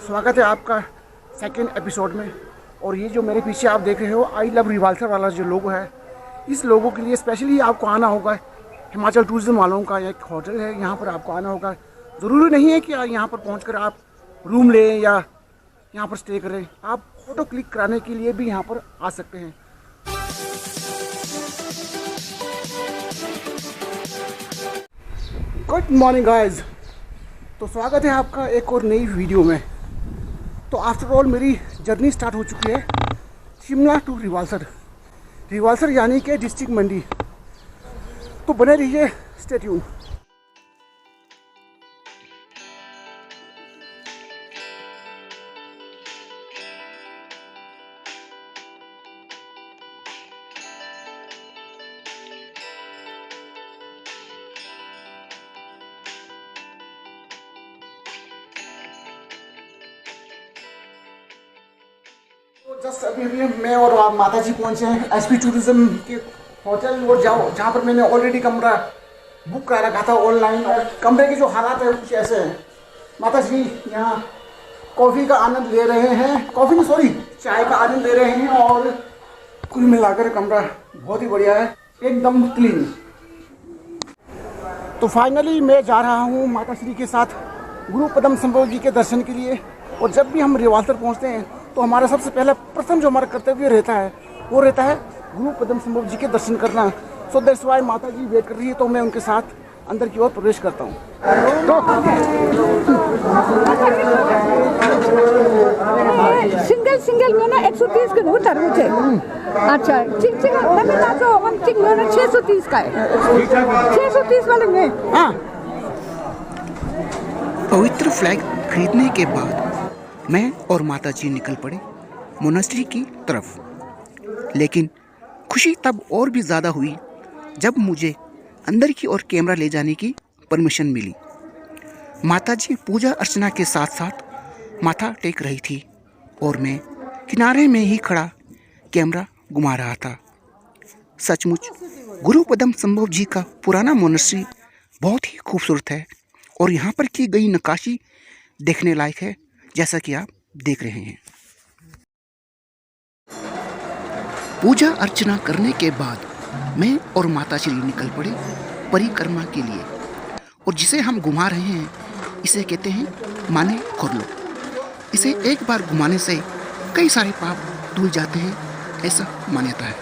स्वागत है आपका सेकंड एपिसोड में। और ये जो मेरे पीछे आप देख रहे हो आई लव रिवाल्सर वाला जो लोगो है, इस लोगो के लिए स्पेशली आपको आना होगा। हिमाचल टूरिज्म वालों का एक होटल है, यहाँ पर आपको आना होगा। ज़रूरी नहीं है कि यहाँ पर पहुँच आप रूम लें या यहाँ पर स्टे करें, आप फ़ोटो क्लिक कराने के लिए भी यहाँ पर आ सकते हैं। गुड मॉर्निंग गाइस, तो स्वागत है आपका एक और नई वीडियो में। तो आफ्टर ऑल मेरी जर्नी स्टार्ट हो चुकी है शिमला टू रिवाल्सर यानी कि डिस्ट्रिक्ट मंडी। तो बने रहिए, स्टे ट्यून। जस्ट अभी मैं और माता जी पहुँचे हैं एसपी टूरिज्म के होटल, और जहाँ पर मैंने ऑलरेडी कमरा बुक करा रखा था ऑनलाइन। और कमरे के जो हालात है कुछ ऐसे हैं। माता जी यहाँ कॉफ़ी का आनंद ले रहे हैं, चाय का आनंद ले रहे हैं। और कुल मिलाकर कमरा बहुत ही बढ़िया है, एकदम क्लीन। तो फाइनली मैं जा रहा हूँ माता श्री के साथ गुरु पद्म संभव जी के दर्शन के लिए। और जब भी हम रिवाल्सर पहुँचते हैं तो हमारा सबसे पहला प्रथम जो हमारा कर्तव्य रहता है वो रहता है गुरु पद्म संभव जी के दर्शन करना। सो दैट्स व्हाई माता जी वेट कर रही है, तो मैं उनके साथ अंदर की ओर प्रवेश करता हूँ। सिंगल में ना 130 का नोट तरबूज है। अच्छा हमें तो हम 630 का है, 630 वाले में। हाँ, पवित्र फ्लैग खरीदने के बाद मैं और माता जी निकल पड़े मोनास्ट्री की तरफ। लेकिन खुशी तब और भी ज़्यादा हुई जब मुझे अंदर की ओर कैमरा ले जाने की परमिशन मिली। माता जी पूजा अर्चना के साथ साथ माथा टेक रही थी और मैं किनारे में ही खड़ा कैमरा घुमा रहा था। सचमुच गुरु पद्म संभव जी का पुराना मोनास्ट्री बहुत ही खूबसूरत है और यहाँ पर की गई नक्काशी देखने लायक है, जैसा कि आप देख रहे हैं। पूजा अर्चना करने के बाद मैं और माता श्री निकल पड़े परिक्रमा के लिए। और जिसे हम घुमा रहे हैं इसे कहते हैं माने खोरलो। इसे एक बार घुमाने से कई सारे पाप धुल जाते हैं, ऐसा मान्यता है।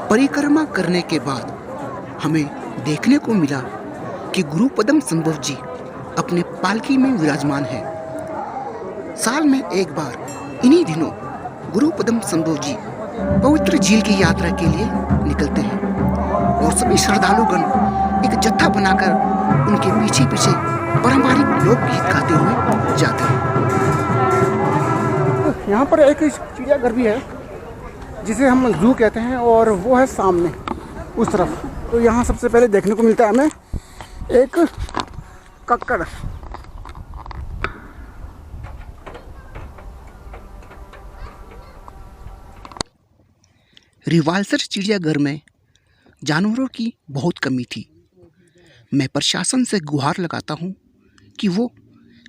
परिक्रमा करने के बाद हमें देखने को मिला कि गुरु पद्म संभव जी अपने पालकी में विराजमान है। साल में एक बार इन्हीं दिनों गुरु पद्म संभव जी पवित्र झील की यात्रा के लिए निकलते हैं और सभी श्रद्धालुगण एक जत्था बनाकर उनके पीछे पीछे पारंपरिक लोकगीत गाते हुए जाते हैं। यहाँ पर एक चिड़ियाघर भी है जिसे हम जू कहते हैं, और वो है सामने उस तरफ। तो यहाँ सबसे पहले देखने को मिलता है हमें एक कक्कड़। रिवाल्सर चिड़ियाघर में जानवरों की बहुत कमी थी। मैं प्रशासन से गुहार लगाता हूँ कि वो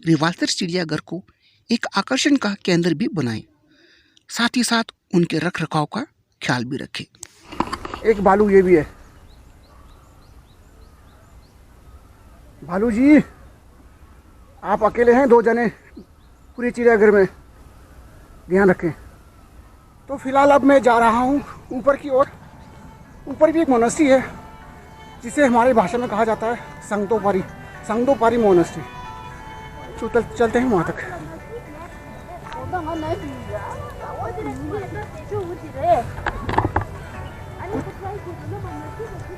रिवाल्सर चिड़ियाघर को एक आकर्षण का केंद्र भी बनाएं, साथ ही साथ उनके रख रखाव का ख्याल भी रखें। एक भालू ये भी है। भालू जी, आप अकेले हैं, 2 जने पूरे चिड़ियाघर में, ध्यान रखें। तो फिलहाल अब मैं जा रहा हूँ ऊपर की ओर। ऊपर भी एक मोनास्ट्री है जिसे हमारी भाषा में कहा जाता है संगदोपारी मोनास्ट्री। तो चलते हैं वहाँ तक।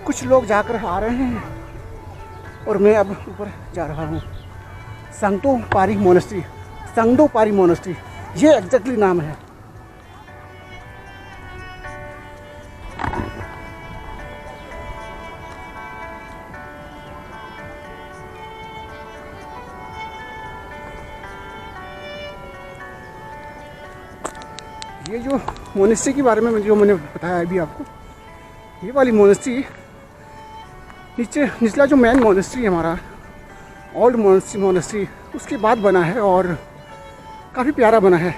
कुछ लोग जाकर आ रहे हैं और मैं अब ऊपर जा रहा हूँ। संगदोपारी मोनास्ट्री, ये एग्जैक्टली नाम है। ये जो मोनेस्ट्री के बारे में जो मैंने बताया अभी आपको, ये वाली मोनेस्ट्री नीचे निचला जो मेन मोनेस्ट्री है हमारा ओल्ड मोनेस्ट्री उसके बाद बना है और काफ़ी प्यारा बना है,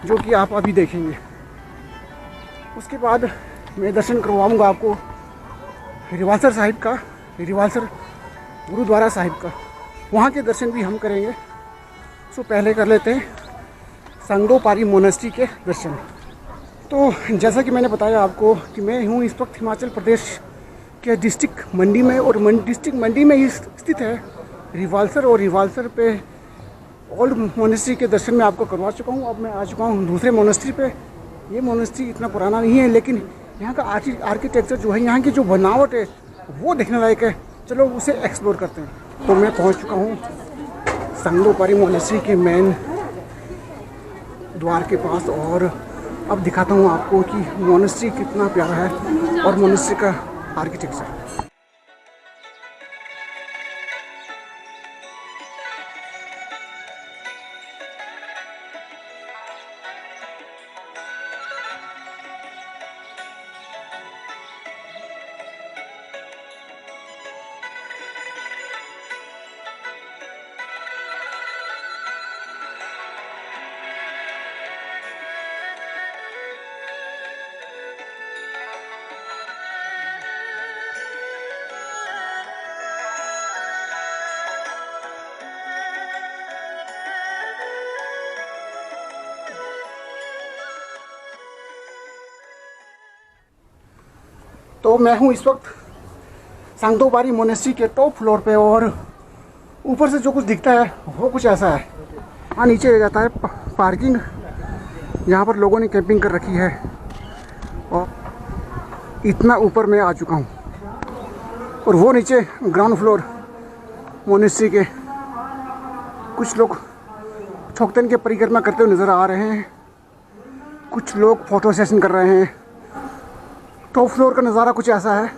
जो कि आप अभी देखेंगे। उसके बाद मैं दर्शन करवाऊंगा आपको रिवालसर साहिब का, रिवालसर गुरुद्वारा साहिब का, वहाँ के दर्शन भी हम करेंगे। सो पहले कर लेते हैं संगोपारी मोनेस्ट्री के दर्शन। तो जैसा कि मैंने बताया आपको कि मैं हूँ इस वक्त हिमाचल प्रदेश के डिस्ट्रिक्ट मंडी में, और डिस्ट्रिक्ट मंडी में ही स्थित है रिवालसर, और रिवालसर पे ओल्ड मोनेस्ट्री के दर्शन मैं आपको करवा चुका हूँ। अब मैं आ चुका हूँ दूसरे मोनेस्ट्री पे। ये मोनेस्ट्री इतना पुराना नहीं है, लेकिन यहाँ का आर्किटेक्चर जो है, यहाँ की जो बनावट है वो देखने लायक है। चलो उसे एक्सप्लोर करते हैं। तो मैं पहुँच चुका हूँ संगोपारी मोनेस्ट्री के मेन द्वार के पास, और अब दिखाता हूँ आपको कि मोनेस्ट्री कितना प्यारा है और मोनेस्ट्री का आर्किटेक्चर। तो मैं हूँ इस वक्त संगोपारी मोनेस्ट्री के टॉप फ्लोर पे, और ऊपर से जो कुछ दिखता है वो कुछ ऐसा है। हाँ, नीचे जाता है पार्किंग, यहाँ पर लोगों ने कैंपिंग कर रखी है, और इतना ऊपर मैं आ चुका हूँ। और वो नीचे ग्राउंड फ्लोर मोनेस्ट्री के कुछ लोग छोकतन के परिक्रमा करते हुए नज़र आ रहे हैं, कुछ लोग फ़ोटो सेशन कर रहे हैं। टॉप फ्लोर का नज़ारा कुछ ऐसा है,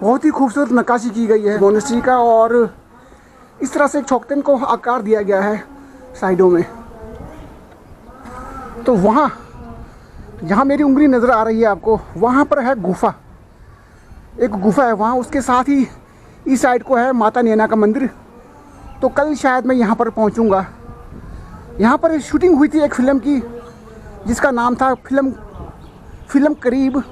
बहुत ही खूबसूरत नक्काशी की गई है मोनेस्ट्री का, और इस तरह से एक छोकतन को आकार दिया गया है साइडों में। तो वहाँ जहाँ मेरी उंगली नज़र आ रही है आपको, वहाँ पर है गुफा, एक गुफा है वहाँ। उसके साथ ही इस साइड को है माता नैना का मंदिर। तो कल शायद मैं यहाँ पर पहुँचूँगा। यहाँ पर शूटिंग हुई थी एक फ़िल्म की, जिसका नाम था फिल्म करीब,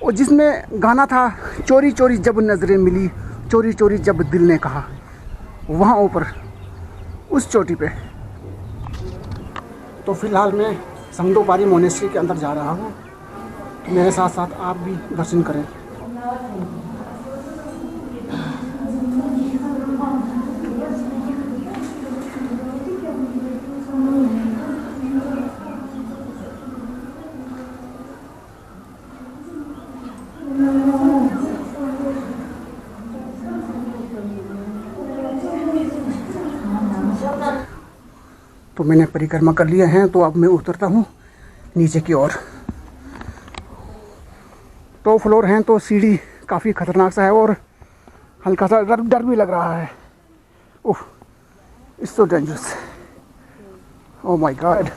और जिसमें गाना था चोरी चोरी जब नज़रें मिली, चोरी चोरी जब दिल ने कहा। वहाँ ऊपर उस चोटी पे। तो फ़िलहाल मैं संगोपारी मोनेस्ट्री के अंदर जा रहा हूँ, तो मेरे साथ साथ आप भी दर्शन करें। तो मैंने परिक्रमा कर लिया है, तो अब मैं उतरता हूँ नीचे की ओर। तो फ्लोर हैं तो सीढ़ी काफ़ी ख़तरनाक सा है, और हल्का सा डर भी लग रहा है। Oh, it's so dangerous, oh my god.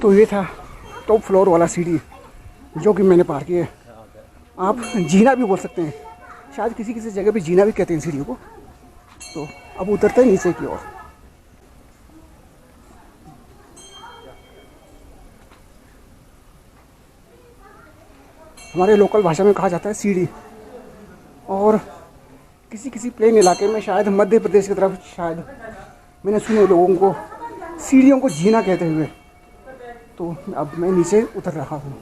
तो ये था टॉप फ्लोर वाला सीढ़ी जो कि मैंने पार किया है। आप जीना भी बोल सकते हैं, शायद किसी किसी जगह पे जीना भी कहते हैं सीढ़ियों को। तो अब उतरते हैं नीचे की ओर। हमारे लोकल भाषा में कहा जाता है सीढ़ी, और किसी किसी प्लेन इलाके में, शायद मध्य प्रदेश की तरफ, शायद मैंने सुने लोगों को सीढ़ियों को जीना कहते हुए। तो अब मैं नीचे उतर रहा हूँ।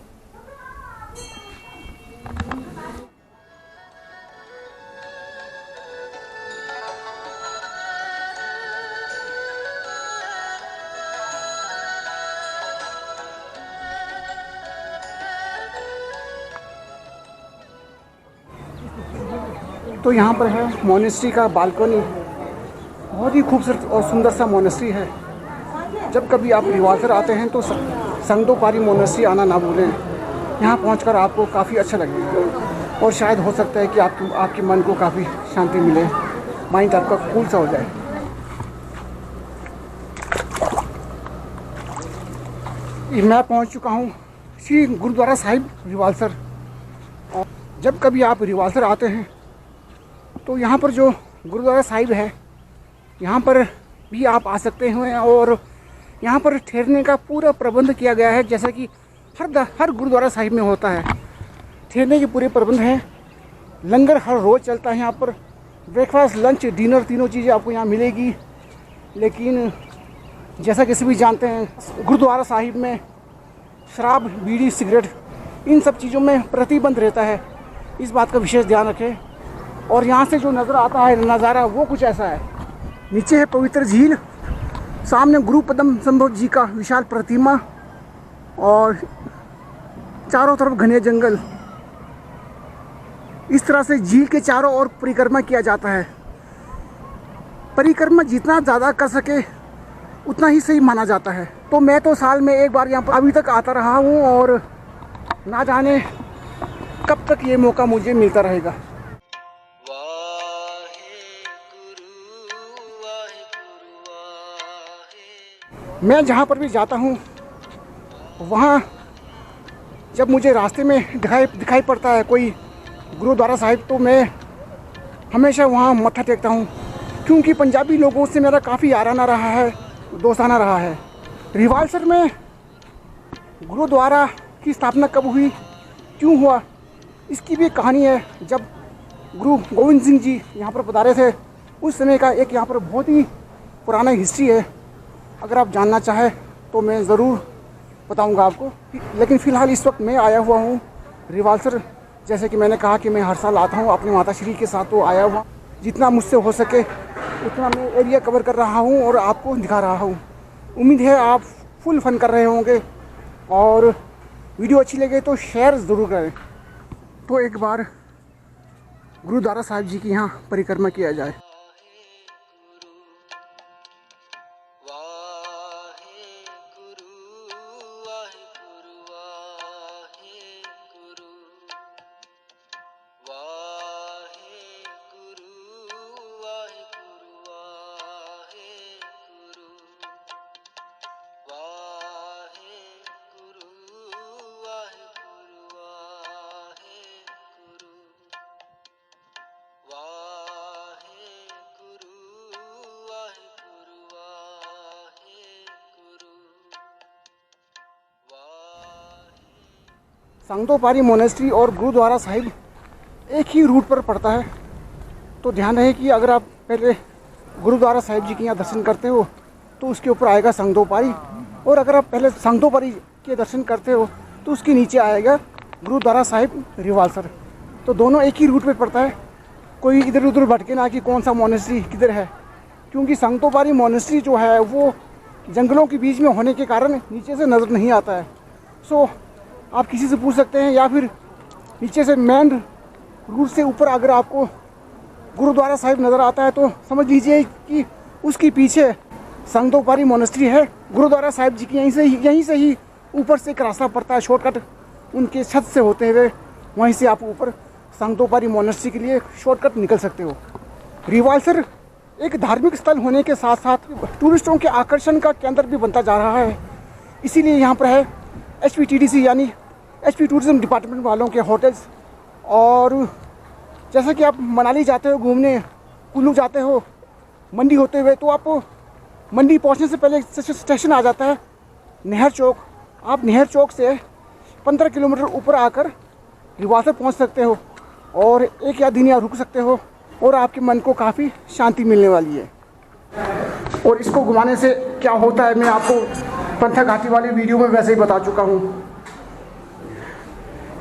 तो यहाँ पर है मोनेस्ट्री का बालकनी, बहुत ही खूबसूरत और सुंदर सा मोनेस्ट्री है। जब कभी आप रिवालसर आते हैं तो संगोपारी मोनेस्ट्री आना ना भूलें। यहाँ पहुँचकर आपको काफ़ी अच्छा लगेगा। और शायद हो सकता है कि आपके मन को काफ़ी शांति मिले, माइंड आपका कूल सा हो जाए। मैं पहुंच चुका हूं श्री गुरुद्वारा साहिब रिवालसर। और जब कभी आप रिवालसर आते हैं तो यहाँ पर जो गुरुद्वारा साहिब है, यहाँ पर भी आप आ सकते हैं। और यहाँ पर ठहरने का पूरा प्रबंध किया गया है, जैसा कि हर गुरुद्वारा साहिब में होता है। ठहरने के पूरे प्रबंध हैं। लंगर हर रोज़ चलता है यहाँ पर। ब्रेकफास्ट, लंच, डिनर तीनों चीज़ें आपको यहाँ मिलेगी। लेकिन जैसा कि सभी जानते हैं, गुरुद्वारा साहिब में शराब, बीड़ी, सिगरेट इन सब चीज़ों में प्रतिबंध रहता है। इस बात का विशेष ध्यान रखें। और यहाँ से जो नज़र आता है नज़ारा वो कुछ ऐसा है। नीचे है पवित्र झील, सामने गुरु पद्म संभव जी का विशाल प्रतिमा और चारों तरफ घने जंगल। इस तरह से झील के चारों ओर परिक्रमा किया जाता है। परिक्रमा जितना ज़्यादा कर सके उतना ही सही माना जाता है। तो मैं तो साल में एक बार यहाँ पर अभी तक आता रहा हूँ और ना जाने कब तक ये मौका मुझे मिलता रहेगा। मैं जहाँ पर भी जाता हूँ वहाँ जब मुझे रास्ते में दिखाई पड़ता है कोई गुरुद्वारा साहिब, तो मैं हमेशा वहाँ मत्था टेकता हूँ, क्योंकि पंजाबी लोगों से मेरा काफ़ी आराना रहा है, दोस्ताना रहा है। रिवालसर में गुरुद्वारा की स्थापना कब हुई, क्यों हुआ, इसकी भी कहानी है। जब गुरु गोविंद सिंह जी यहाँ पर पधारे थे, उस समय का एक यहाँ पर बहुत ही पुराना हिस्ट्री है। अगर आप जानना चाहें तो मैं ज़रूर बताऊंगा आपको। लेकिन फ़िलहाल इस वक्त मैं आया हुआ हूँ रिवालसर। जैसे कि मैंने कहा कि मैं हर साल आता हूँ अपनी माता श्री के साथ, तो आया हुआ जितना मुझसे हो सके उतना मैं एरिया कवर कर रहा हूँ और आपको दिखा रहा हूँ। उम्मीद है आप फुल फन कर रहे होंगे और वीडियो अच्छी लगे तो शेयर ज़रूर करें। तो एक बार गुरुद्वारा साहिब जी की यहाँ परिक्रमा किया जाए। संगतोपारी मोनेस्ट्री और गुरुद्वारा साहिब एक ही रूट पर पड़ता है। तो ध्यान रहे कि अगर आप पहले गुरुद्वारा साहिब जी के यहाँ दर्शन करते हो तो उसके ऊपर आएगा संगतोपारी, और अगर आप पहले संगतोपारी के दर्शन करते हो तो उसके नीचे आएगा गुरुद्वारा साहिब रिवालसर। तो दोनों एक ही रूट पर पड़ता है। कोई इधर उधर भटके ना कि कौन सा मोनेस्ट्री किधर है, क्योंकि संगतोपारी मोनेस्ट्री जो है वो जंगलों के बीच में होने के कारण नीचे से नज़र नहीं आता है। सो आप किसी से पूछ सकते हैं, या फिर नीचे से मेन रूट से ऊपर अगर आपको गुरुद्वारा साहिब नज़र आता है तो समझ लीजिए कि उसके पीछे संगतोपारी मोनेस्ट्री है। गुरुद्वारा साहिब जी की यहीं से ही ऊपर से एक रास्ता पड़ता है, शॉर्टकट उनके छत से होते हुए वहीं से आप ऊपर संगतोपारी मोनेस्ट्री के लिए शॉर्टकट निकल सकते हो। रिवालसर एक धार्मिक स्थल होने के साथ साथ टूरिस्टों के आकर्षण का केंद्र भी बनता जा रहा है। इसीलिए यहाँ पर है HPTDC यानी HP टूरिज़्म डिपार्टमेंट वालों के होटल्स। और जैसा कि आप मनाली जाते हो घूमने, कुल्लू जाते हो मंडी होते हुए, तो आप मंडी पहुंचने से पहले स्टेशन आ जाता है नहर चौक। आप नहर चौक से 15 किलोमीटर ऊपर आकर रिवालसर पहुंच सकते हो और एक या दिन यहाँ रुक सकते हो और आपके मन को काफ़ी शांति मिलने वाली है। और इसको घुमाने से क्या होता है मैं आपको पंथा घाटी वाली वीडियो में वैसे ही बता चुका हूँ।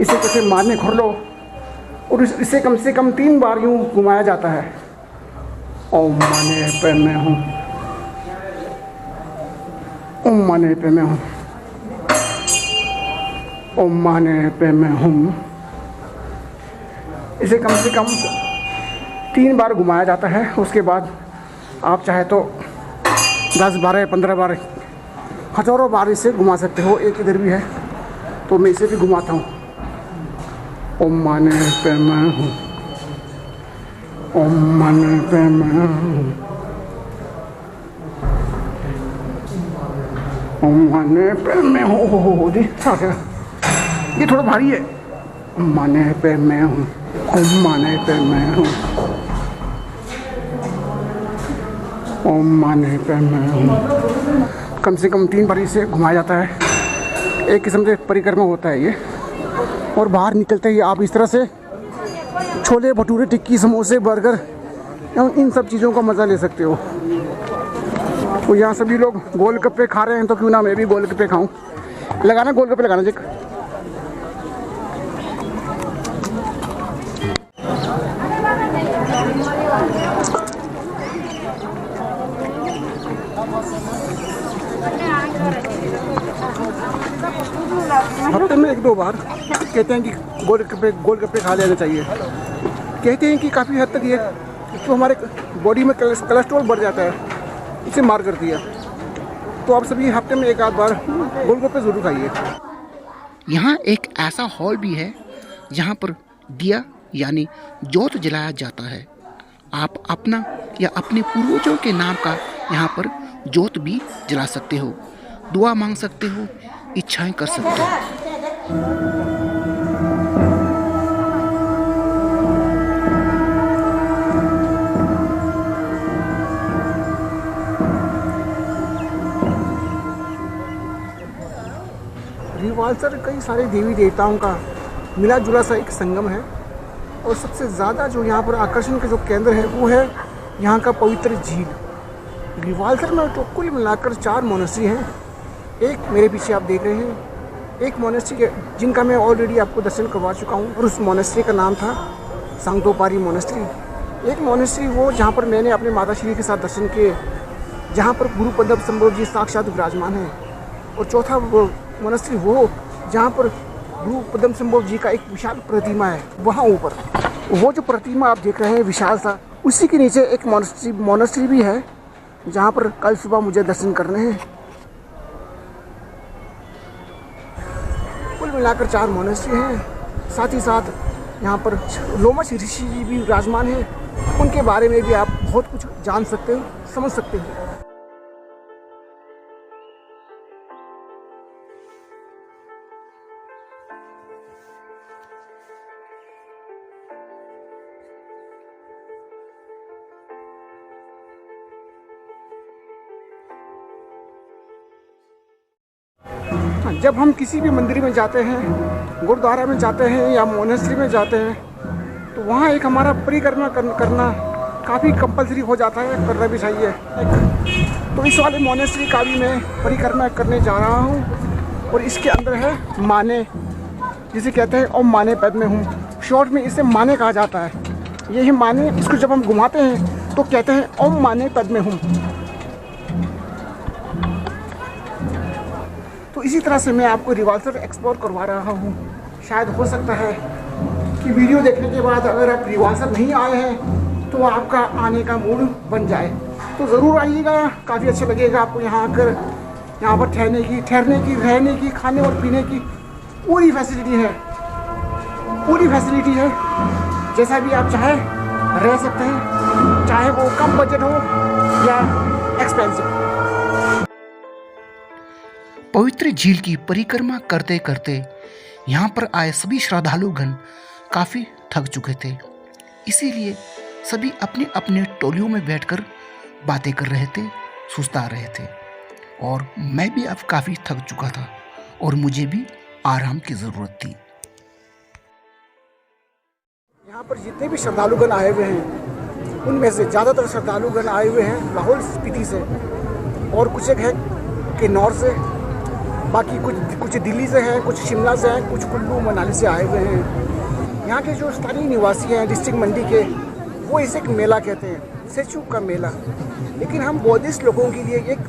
इसे कैसे मारने खोर लो और इसे कम से कम 3 बार यूँ घुमाया जाता है। ओम माने पे मैं हूँ, ओम माने पे मैं हूँ, ओम माने पे मैं हूँ। इसे कम से कम 3 बार घुमाया जाता है। उसके बाद आप चाहे तो 10, 12, 15 बार, हज़ारों बार इसे घुमा सकते हो। एक इधर भी है तो मैं इसे भी घुमाता हूँ। ओम माने पे मैं हूँ, ओम माने पे मैं हूँ, ओम माने पे मैं हूँ। हो जी ये थोड़ा भारी है। ओम माने पे मैं हूँ, ओम माने पे मैं हूँ, ओम माने पे मैं हूँ। कम से कम 3 बार इसे घुमाया जाता है। एक किस्म से परिक्रमा होता है ये। और बाहर निकलते ही आप इस तरह से छोले भटूरे टिक्की समोसे बर्गर इन सब चीज़ों का मज़ा ले सकते हो। तो यहाँ सभी लोग गोलगप्पे खा रहे हैं, तो क्यों ना मैं भी गोलगप्पे खाऊं। लगाना गोलगप्पे लगाना देख। हफ्ते में 1-2 बार कहते हैं कि गोलगप्पे खा लेना चाहिए। कहते हैं कि काफ़ी हद तक ये तो हमारे बॉडी में कोलेस्ट्रॉल बढ़ जाता है, इसे मार करती है। तो आप सभी हफ्ते में 1-8 बार गोलगप्पे ज़रूर खाइए। यहाँ एक ऐसा हॉल भी है जहाँ पर दिया यानी जोत जलाया जाता है। आप अपना या अपने पूर्वजों के नाम का यहाँ पर जोत भी जला सकते हो, दुआ मांग सकते हो, इच्छाएं कर सकते हो। रिवाल्सर कई सारे देवी देवताओं का मिला जुला सा एक संगम है। और सबसे ज़्यादा जो यहाँ पर आकर्षण का जो केंद्र है वो है यहाँ का पवित्र झील। रिवाल्सर में तो कुल मिलाकर 4 मोनेस्ट्री हैं। एक मेरे पीछे आप देख रहे हैं, एक मोनेस्ट्री जिनका मैं ऑलरेडी आपको दर्शन करवा चुका हूँ, और उस मोनेस्ट्री का नाम था सांगतोपारी मोनेस्ट्री। एक मोनेस्ट्री वो जहाँ पर मैंने अपने माता श्री के साथ दर्शन किए, जहाँ पर गुरु पद्मसंभव जी साक्षात विराजमान हैं। और चौथा वो मोनेस्ट्री वो जहाँ पर गुरु पद्मसंभव जी का एक विशाल प्रतिमा है। वहाँ ऊपर वो जो प्रतिमा आप देख रहे हैं विशाल सा, उसी के नीचे एक मोनेस्ट्री भी है जहाँ पर कल सुबह मुझे दर्शन करने हैं। कुल मिलाकर 4 मोनेस्ट्री हैं। साथ ही साथ यहाँ पर लोमश ऋषि जी भी विराजमान हैं। उनके बारे में भी आप बहुत कुछ जान सकते हो, समझ सकते हो। जब हम किसी भी मंदिर में जाते हैं, गुरुद्वारा में जाते हैं या मोनेस्ट्री में जाते हैं, तो वहाँ एक हमारा परिक्रमा करना काफ़ी कंपलसरी हो जाता है, करना भी चाहिए। तो इस वाले मोनेस्ट्री का भी मैं परिक्रमा करने जा रहा हूँ। और इसके अंदर है माने, जिसे कहते हैं ओम माने पद में हूँ। शॉर्ट में इसे माने कहा जाता है। यही माने, इसको जब हम घुमाते हैं तो कहते हैं ओम माने पद में हूँ। तो इसी तरह से मैं आपको रिवाल्सर एक्सप्लोर करवा रहा हूँ। शायद हो सकता है कि वीडियो देखने के बाद अगर आप रिवाल्सर नहीं आए हैं तो आपका आने का मूड बन जाए, तो ज़रूर आइएगा। काफ़ी अच्छा लगेगा आपको यहाँ आकर। यहाँ पर ठहरने की, रहने की, खाने और पीने की पूरी फैसिलिटी है। जैसा भी आप चाहे रह सकते हैं, चाहे वो कम बजट हो या एक्सपेंसिव। पवित्र झील की परिक्रमा करते करते यहाँ पर आए सभी श्रद्धालुगण काफ़ी थक चुके थे। इसीलिए सभी अपने अपने टोलियों में बैठकर बातें कर रहे थे, सुस्ता रहे थे। और मैं भी अब काफ़ी थक चुका था और मुझे भी आराम की ज़रूरत थी। यहाँ पर जितने भी श्रद्धालुगण आए हुए हैं, उनमें से ज़्यादातर श्रद्धालुगण आए हुए हैं लाहौल स्पीति से, और कुछ एक है किन्नौर से, बाकी कुछ दिल्ली से हैं, कुछ शिमला से हैं, कुछ कुल्लू मनाली से आए हुए हैं। यहाँ के जो स्थानीय निवासी हैं डिस्ट्रिक्ट मंडी के, वो इसे एक मेला कहते हैं, सेचू का मेला। लेकिन हम बौद्धिस्ट लोगों के लिए एक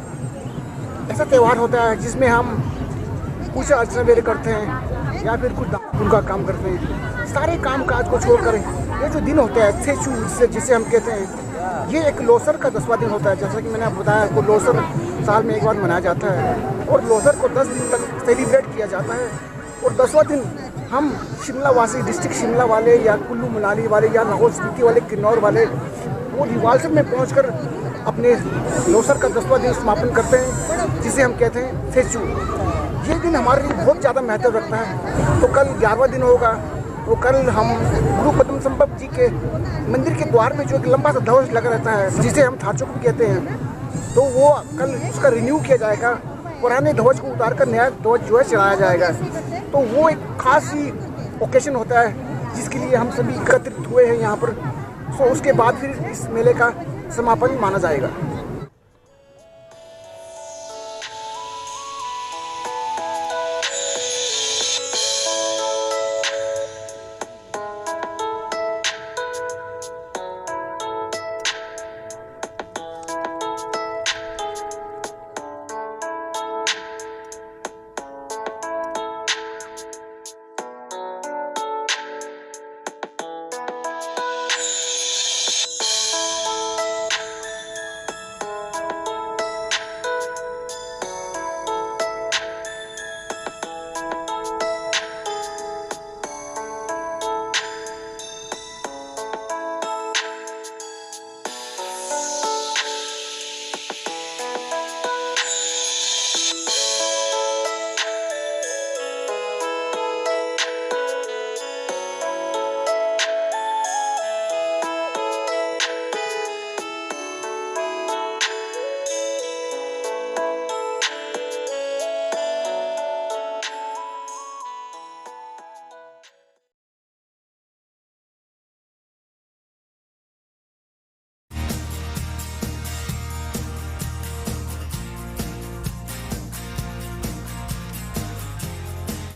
ऐसा त्यौहार होता है जिसमें हम पूजा अर्चना वगैरह करते हैं या फिर कुछ उनका काम करते हैं। सारे काम काज को छोड़कर ये जो दिन होता है सेचू जिसे हम कहते हैं, ये एक लोसर का 10वां दिन होता है। जैसा कि मैंने आपको बताया, वो लोसर साल में 1 बार मनाया जाता है और लोसर को 10 दिन तक सेलिब्रेट किया जाता है। और 10वां दिन हम शिमला वासी, डिस्ट्रिक्ट शिमला वाले या कुल्लू मनाली वाले या लाहौल स्पीति वाले, किन्नौर वाले, वो रिवाल्सर में पहुंचकर अपने लोसर का 10वां दिन समापन करते हैं, जिसे हम कहते हैं फेचू। ये दिन हमारे लिए बहुत ज़्यादा महत्व रखता है। तो कल 11वां दिन होगा, तो कल हम गुरु पद्म संभव जी के मंदिर के द्वार में जो एक लंबा सा ध्वज लगा रहता है, जिसे हम थाचुक भी कहते हैं, तो वो कल उसका रिन्यू किया जाएगा। पुराने ध्वज को उतार कर नया ध्वज जो है चढ़ाया जाएगा। तो वो एक खास ही ओकेशन होता है जिसके लिए हम सभी एकत्रित हुए हैं यहाँ पर। सो उसके बाद फिर इस मेले का समापन माना जाएगा।